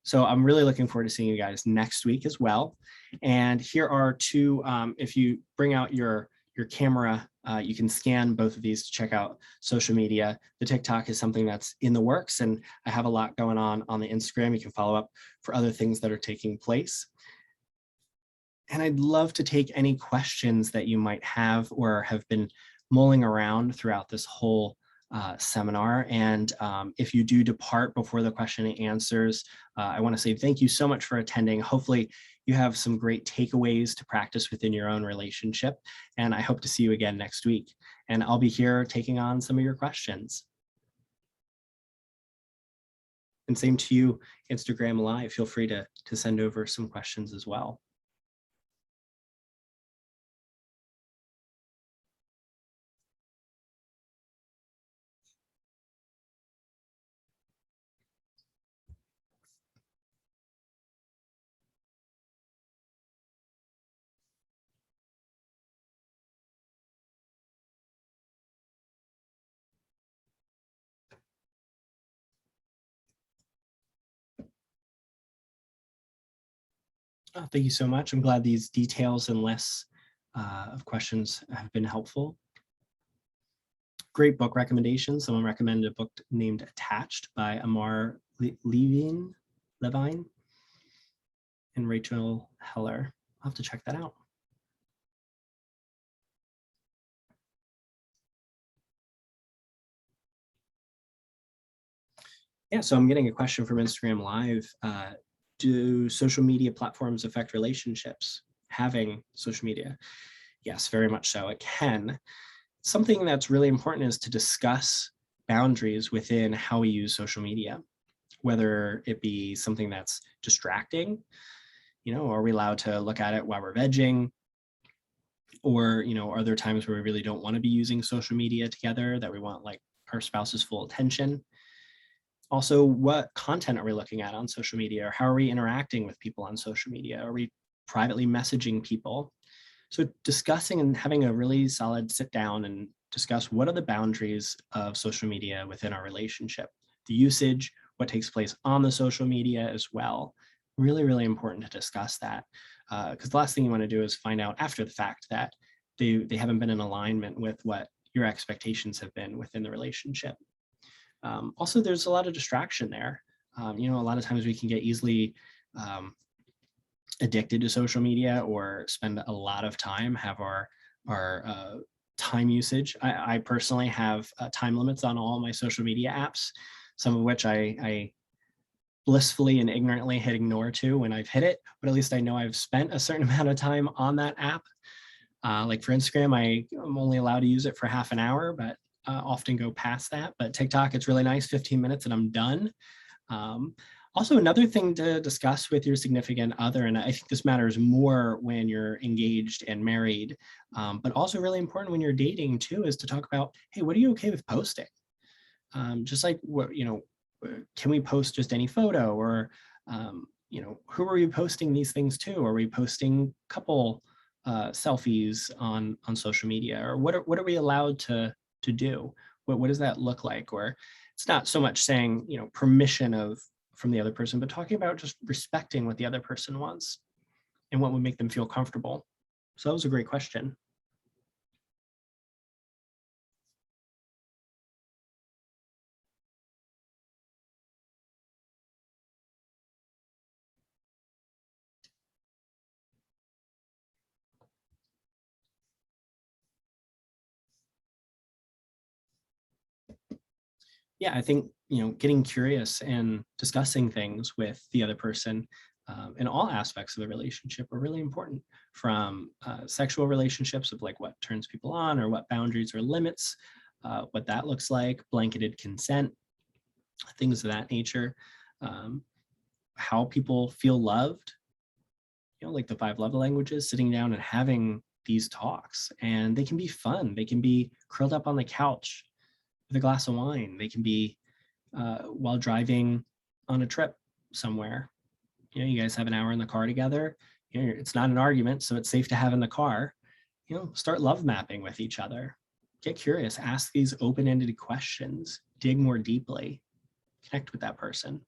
So I'm really looking forward to seeing you guys next week as well. And here are 2, if you bring out your camera, you can scan both of these to check out social media. The TikTok is something that's in the works, and I have a lot going on the Instagram. You can follow up for other things that are taking place. And I'd love to take any questions that you might have or have been mulling around throughout this whole seminar. And if you do depart before the question and answers, I want to say thank you so much for attending. Hopefully you have some great takeaways to practice within your own relationship. And I hope to see you again next week. And I'll be here taking on some of your questions. And same to you, Instagram Live. Feel free to send over some questions as well. Oh, thank you so much. I'm glad these details and lists of questions have been helpful. Great book recommendations. Someone recommended a book named Attached by Amar Levine and Rachel Heller. I'll have to check that out. Yeah, so I'm getting a question from Instagram Live. Do social media platforms affect relationships? Having social media? Yes, very much so. It can. Something that's really important is to discuss boundaries within how we use social media, whether it be something that's distracting, are we allowed to look at it while we're vegging? Or, are there times where we really don't want to be using social media together, that we want like our spouse's full attention? Also, what content are we looking at on social media? Or how are we interacting with people on social media? Are we privately messaging people? So discussing and having a really solid sit down and discuss what are the boundaries of social media within our relationship, the usage, what takes place on the social media as well. Really, really important to discuss that, because the last thing you want to do is find out after the fact that they haven't been in alignment with what your expectations have been within the relationship. Also, there's a lot of distraction there. A lot of times we can get easily addicted to social media or spend a lot of time, have our time usage. I personally have time limits on all my social media apps, some of which I blissfully and ignorantly hit ignore to when I've hit it, but at least I know I've spent a certain amount of time on that app. Like for Instagram, I'm only allowed to use it for half an hour, but often go past that. But TikTok, it's really nice, 15 minutes and I'm done. Also, another thing to discuss with your significant other, and I think this matters more when you're engaged and married, but also really important when you're dating too, is to talk about, hey, what are you okay with posting? Just like, what, can we post just any photo, or, who are we posting these things to? Are we posting couple selfies on social media, or what are we allowed to do? What does that look like? Or it's not so much saying, permission from the other person, but talking about just respecting what the other person wants and what would make them feel comfortable. So that was a great question. Yeah, I think, getting curious and discussing things with the other person in all aspects of the relationship are really important, from sexual relationships of like what turns people on or what boundaries or limits, what that looks like, blanketed consent, things of that nature, how people feel loved, like the 5 love languages, sitting down and having these talks. And they can be fun. They can be curled up on the couch with a glass of wine. They can be while driving on a trip somewhere. You guys have an hour in the car together. It's not an argument, so it's safe to have in the car. Start love mapping with each other. Get curious. Ask these open-ended questions. Dig more deeply. Connect with that person.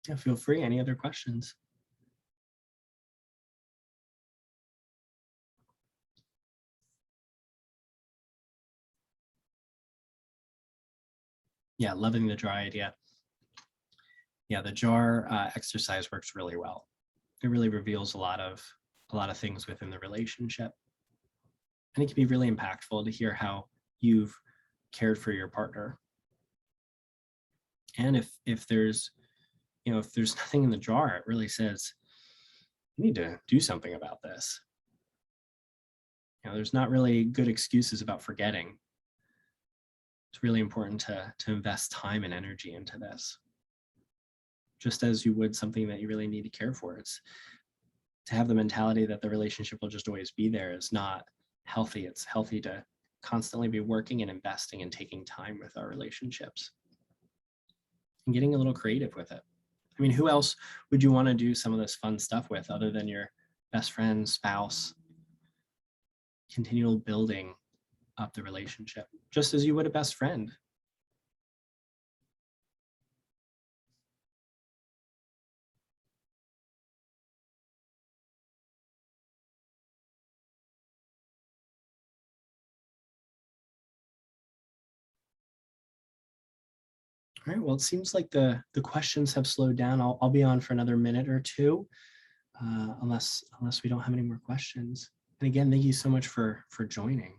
Yeah, feel free. Any other questions? Yeah, loving the jar idea. Yeah, the jar exercise works really well. It really reveals a lot of things within the relationship. And it can be really impactful to hear how you've cared for your partner. And if there's nothing in the jar, it really says, you need to do something about this. There's not really good excuses about forgetting. It's really important to invest time and energy into this, just as you would something that you really need to care for. It's to have the mentality that the relationship will just always be there is not healthy. It's healthy to constantly be working and investing and taking time with our relationships and getting a little creative with it. I mean, who else would you want to do some of this fun stuff with other than your best friend, spouse? Continual building up the relationship, just as you would a best friend. All right, well, it seems like the questions have slowed down. I'll be on for another minute or two, unless we don't have any more questions. And again, thank you so much for joining.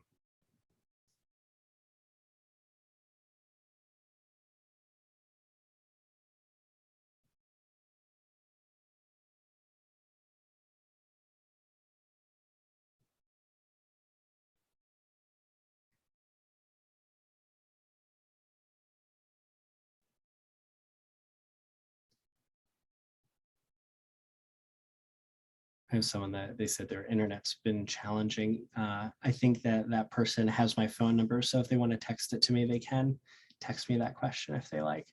I have someone that they said their internet's been challenging. I think that person has my phone number, so if they want to text it to me, they can text me that question if they like.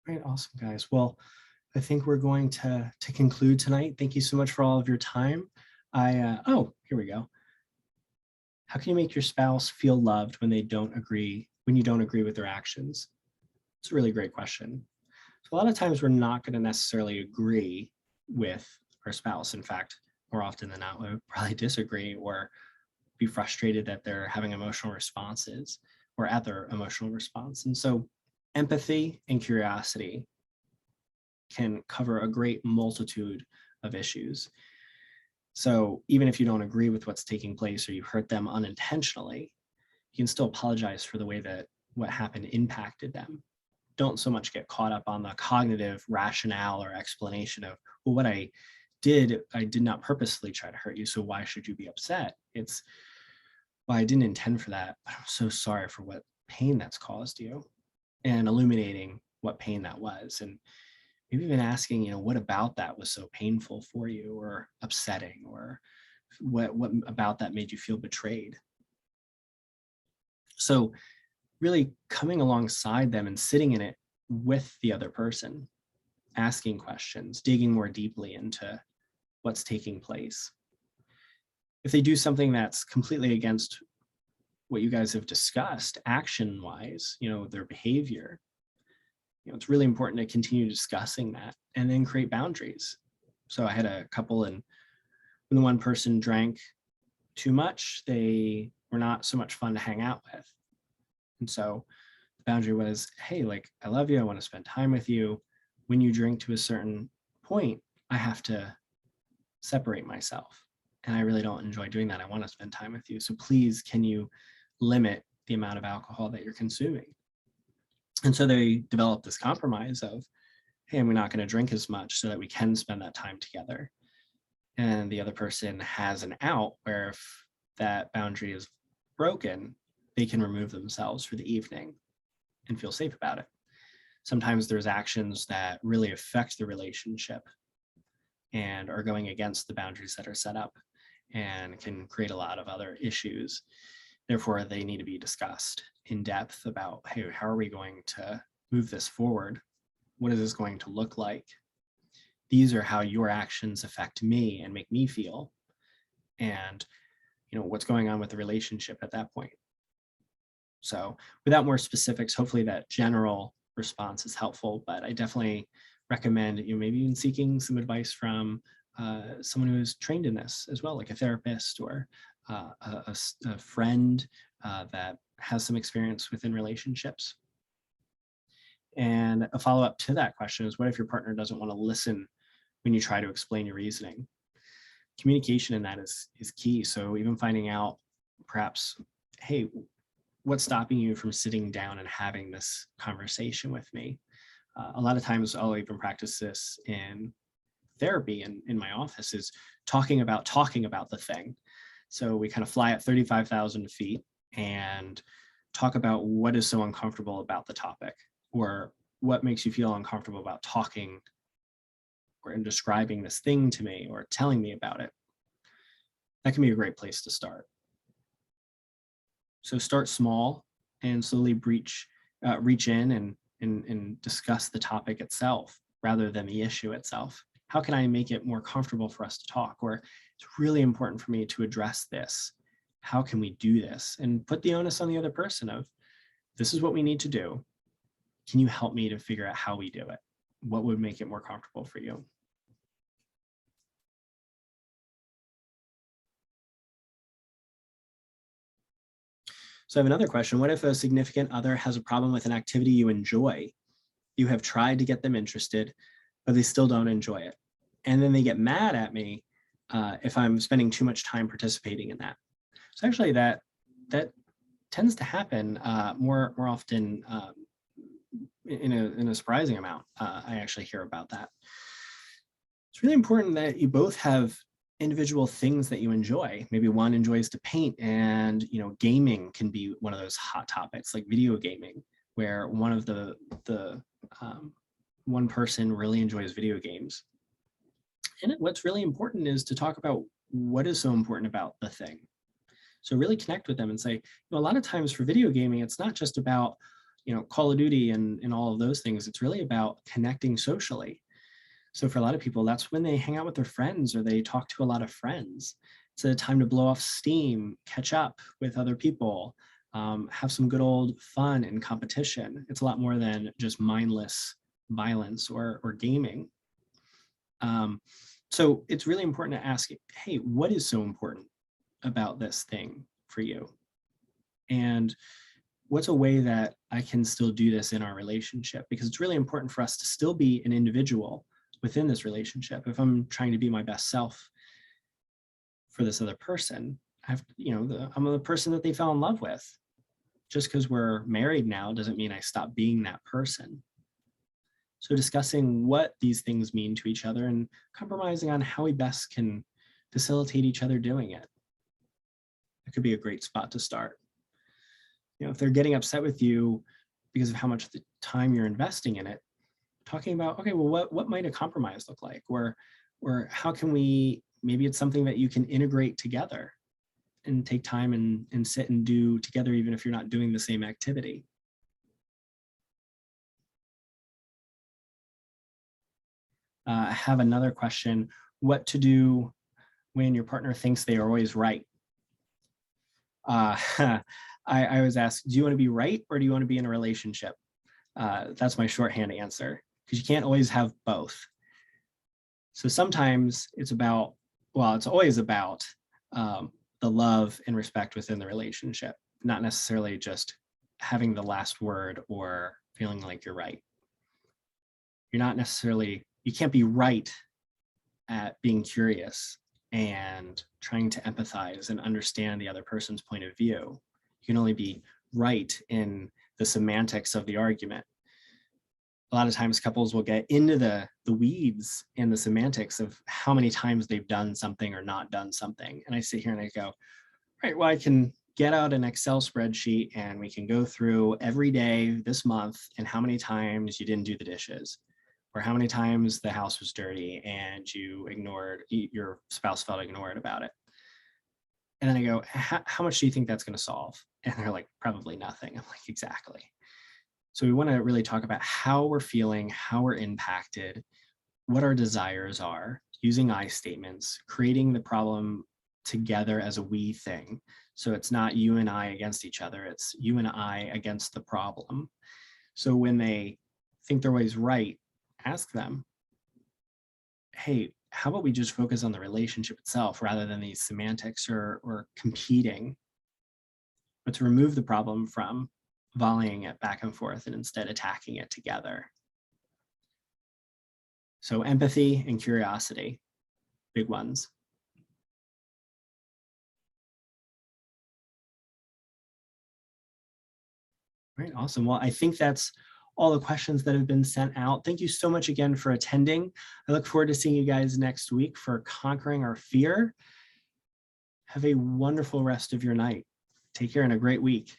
All right, awesome, guys. Well, I think we're going to conclude tonight. Thank you so much for all of your time. Oh, here we go. How can you make your spouse feel loved when you don't agree with their actions? It's a really great question. So a lot of times we're not going to necessarily agree with our spouse. In fact, more often than not, we'll probably disagree or be frustrated that they're having emotional responses or at their emotional response. And so empathy and curiosity can cover a great multitude of issues. So even if you don't agree with what's taking place or you hurt them unintentionally, you can still apologize for the way that what happened impacted them. Don't so much get caught up on the cognitive rationale or explanation of, well, what I did not purposely try to hurt you, so why should you be upset? It's, well, I didn't intend for that, but I'm so sorry for what pain that's caused you, and illuminating what pain that was. And maybe even asking, what about that was so painful for you or upsetting, or what about that made you feel betrayed? So really coming alongside them and sitting in it with the other person, asking questions, digging more deeply into what's taking place. If they do something that's completely against what you guys have discussed action-wise, their behavior, it's really important to continue discussing that and then create boundaries. So I had a couple, and when the one person drank too much, they were not so much fun to hang out with. And so the boundary was, hey, like, I love you, I want to spend time with you. When you drink to a certain point, I have to separate myself. And I really don't enjoy doing that. I want to spend time with you. So please, can you limit the amount of alcohol that you're consuming? And so they developed this compromise of, hey, we're not going to drink as much so that we can spend that time together. And the other person has an out where if that boundary is broken, they can remove themselves for the evening and feel safe about it. Sometimes there's actions that really affect the relationship and are going against the boundaries that are set up and can create a lot of other issues. Therefore, they need to be discussed in depth about, hey, how are we going to move this forward? What is this going to look like? These are how your actions affect me and make me feel. And, what's going on with the relationship at that point. So without more specifics, hopefully that general response is helpful, but I definitely recommend maybe even seeking some advice from someone who is trained in this as well, like a therapist or a friend that has some experience within relationships. And a follow-up to that question is, what if your partner doesn't want to listen when you try to explain your reasoning? Communication in that is key. So even finding out perhaps, hey, what's stopping you from sitting down and having this conversation with me? A lot of times I'll even practice this in therapy and in my office, is talking about the thing. So we kind of fly at 35,000 feet and talk about what is so uncomfortable about the topic, or what makes you feel uncomfortable about talking or in describing this thing to me or telling me about it. That can be a great place to start. So start small and slowly reach in and discuss the topic itself rather than the issue itself. How can I make it more comfortable for us to talk? Or it's really important for me to address this. How can we do this? And put the onus on the other person of, this is what we need to do. Can you help me to figure out how we do it? What would make it more comfortable for you? So I have another question. What if a significant other has a problem with an activity you enjoy? You have tried to get them interested, but they still don't enjoy it. And then they get mad at me if I'm spending too much time participating in that. So actually that tends to happen more often in a surprising amount. I actually hear about that. It's really important that you both have individual things that you enjoy. Maybe one enjoys to paint, and gaming can be one of those hot topics, like video gaming, where one of the one person really enjoys video games. And what's really important is to talk about what is so important about the thing. So really connect with them and say, a lot of times for video gaming, it's not just about Call of Duty and all of those things. It's really about connecting socially. So for a lot of people, that's when they hang out with their friends or they talk to a lot of friends. It's a time to blow off steam, catch up with other people, have some good old fun and competition. It's a lot more than just mindless violence or gaming. So it's really important to ask, hey, what is so important about this thing for you? And what's a way that I can still do this in our relationship? Because it's really important for us to still be an individual within this relationship. If I'm trying to be my best self for this other person, I'm the person that they fell in love with. Just because we're married now doesn't mean I stop being that person. So discussing what these things mean to each other and compromising on how we best can facilitate each other doing it. It could be a great spot to start. If they're getting upset with you because of how much the time you're investing in it, talking about, okay, well, what might a compromise look like? Or how can we, maybe it's something that you can integrate together and take time and sit and do together, even if you're not doing the same activity. I have another question. What to do when your partner thinks they are always right? I was asked, do you want to be right or do you want to be in a relationship? That's my shorthand answer, because you can't always have both. So sometimes it's always about the love and respect within the relationship, not necessarily just having the last word or feeling like you're right. You can't be right at being curious and trying to empathize and understand the other person's point of view. You can only be right in the semantics of the argument. A lot of times couples will get into the weeds and the semantics of how many times they've done something or not done something. And I sit here and I go, right, well, I can get out an Excel spreadsheet and we can go through every day this month and how many times you didn't do the dishes, or how many times the house was dirty and your spouse felt ignored about it. And then I go, how much do you think that's going to solve? And they're like, probably nothing. I'm like, exactly. So we want to really talk about how we're feeling, how we're impacted, what our desires are, using I statements, creating the problem together as a we thing. So it's not you and I against each other, it's you and I against the problem. So when they think they're always right, ask them, hey, how about we just focus on the relationship itself rather than these semantics or competing, but to remove the problem from volleying it back and forth and instead attacking it together. So empathy and curiosity, big ones. All right, awesome. Well, I think that's all the questions that have been sent out. Thank you so much again for attending. I look forward to seeing you guys next week for Conquering Our Fear. Have a wonderful rest of your night. Take care and a great week.